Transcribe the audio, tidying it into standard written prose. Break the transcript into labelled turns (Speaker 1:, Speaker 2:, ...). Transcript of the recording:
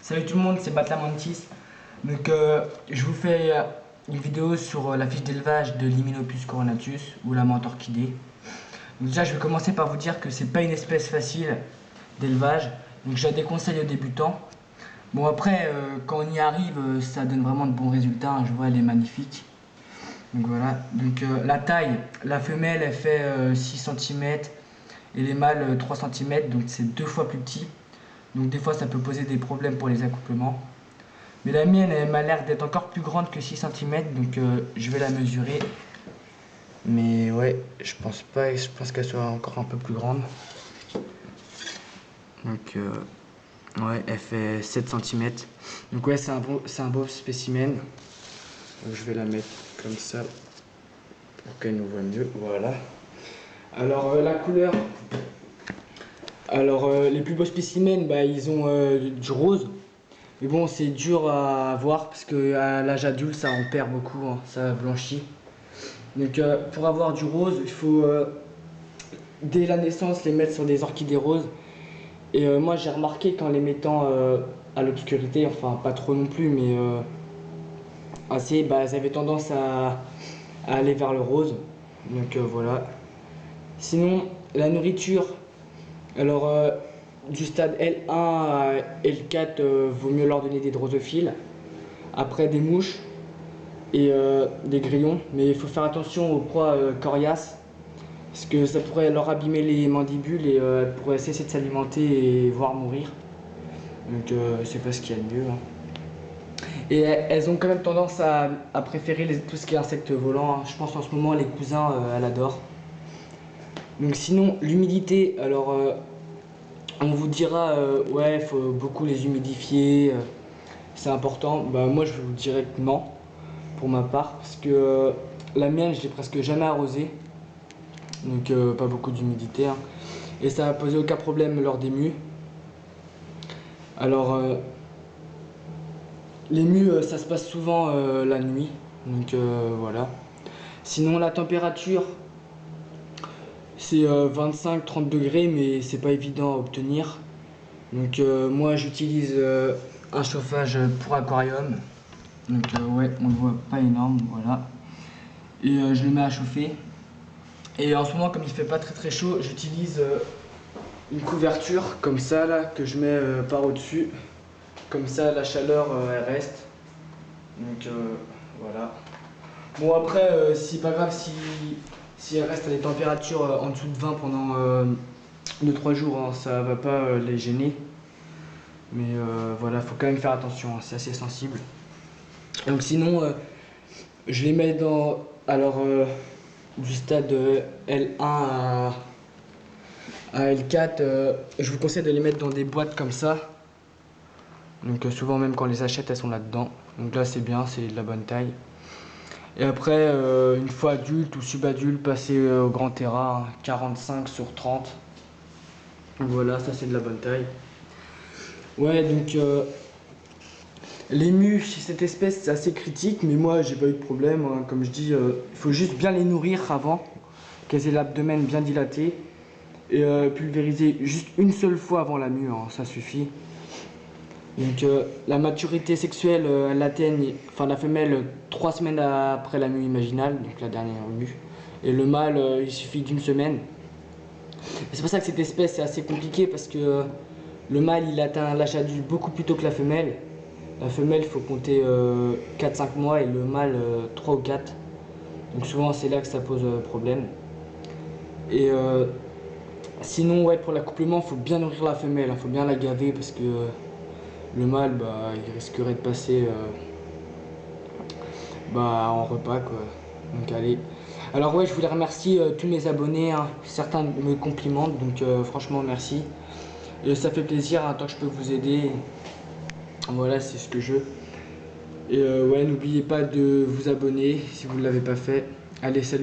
Speaker 1: Salut tout le monde, c'est Batlamantis. Donc je vous fais une vidéo sur la fiche d'élevage de l'Hymenopus coronatus ou la menthe orchidée. Donc déjà je vais commencer par vous dire que c'est pas une espèce facile d'élevage, donc je la déconseille aux débutants. Bon après quand on y arrive ça donne vraiment de bons résultats, hein. Je vois elle est magnifique. Donc voilà, donc la taille, la femelle elle fait 6 cm et les mâles 3 cm, donc c'est 2 fois plus petit. Donc des fois ça peut poser des problèmes pour les accouplements. Mais la mienne elle m'a l'air d'être encore plus grande que 6 cm, donc je vais la mesurer. Mais ouais, je pense qu'elle soit encore un peu plus grande. Donc ouais, elle fait 7 cm. Donc ouais, c'est un beau spécimen. Donc je vais la mettre comme ça pour qu'elle nous voit mieux. Voilà. Alors la couleur. Alors les plus beaux spécimens, ils ont du rose. Mais bon, c'est dur à voir parce qu'à l'âge adulte, ça en perd beaucoup, hein, ça blanchit. Donc pour avoir du rose, il faut dès la naissance les mettre sur des orchidées roses. Et moi j'ai remarqué qu'en les mettant à l'obscurité, enfin pas trop non plus, mais assez, elles avaient tendance à aller vers le rose. Donc voilà. Sinon, la nourriture, alors du stade L1 à L4, vaut mieux leur donner des drosophiles. Après des mouches et des grillons, mais il faut faire attention aux proies coriaces parce que ça pourrait leur abîmer les mandibules et elles pourraient cesser de s'alimenter et voire mourir. Donc c'est pas ce qu'il y a de mieux, hein. Et elles ont quand même tendance à préférer tout ce qui est insectes volants, hein. Je pense en ce moment les cousins, elles adorent. Donc sinon l'humidité, alors on vous dira ouais il faut beaucoup les humidifier, c'est important. Moi je vous dirais que non pour ma part parce que la mienne je l'ai presque jamais arrosée, donc pas beaucoup d'humidité, hein. Et ça va poser aucun problème lors des mues. Alors les mues ça se passe souvent la nuit, donc voilà. Sinon la température c'est 25-30 degrés, mais c'est pas évident à obtenir. Donc moi j'utilise un chauffage pour aquarium. Donc ouais, on le voit pas énorme, voilà. Et je le mets à chauffer. Et en ce moment, comme il fait pas très chaud, j'utilise une couverture comme ça là que je mets par au-dessus. Comme ça la chaleur elle reste. Donc voilà. Bon après, c'est pas grave si elle reste à des températures en dessous de 20 pendant 2-3 jours, hein, ça va pas les gêner. Mais voilà, faut quand même faire attention, hein, c'est assez sensible. Donc sinon, je les mets dans du stade L1 à L4. Je vous conseille de les mettre dans des boîtes comme ça. Donc souvent même quand on les achète, elles sont là-dedans. Donc là c'est bien, c'est de la bonne taille. Et après, une fois adulte ou subadulte, passer au grand terrain, 45/30. Voilà, ça c'est de la bonne taille. Ouais, donc les mues chez cette espèce c'est assez critique, mais moi j'ai pas eu de problème, hein. Comme je dis, il faut juste bien les nourrir avant, qu'elles aient l'abdomen bien dilaté, et pulvériser juste une seule fois avant la mue, hein, ça suffit. Donc la maturité sexuelle, elle atteigne, enfin la femelle 3 semaines après la mue imaginale, donc la dernière mue, et le mâle il suffit d'1 semaine. C'est pour ça que cette espèce est assez compliquée parce que le mâle il atteint l'âge adulte beaucoup plus tôt que la femelle. La femelle il faut compter 4-5 mois et le mâle 3 ou 4. Donc souvent c'est là que ça pose problème. Et sinon ouais, pour l'accouplement il faut bien nourrir la femelle, il faut bien la gaver parce que le mâle il risquerait de passer en repas quoi. Donc allez. Alors ouais, je voulais remercier tous mes abonnés, hein. Certains me complimentent, donc franchement merci. Et ça fait plaisir, hein, tant que je peux vous aider. Voilà, c'est ce que je veux. Et ouais, n'oubliez pas de vous abonner si vous ne l'avez pas fait. Allez, salut.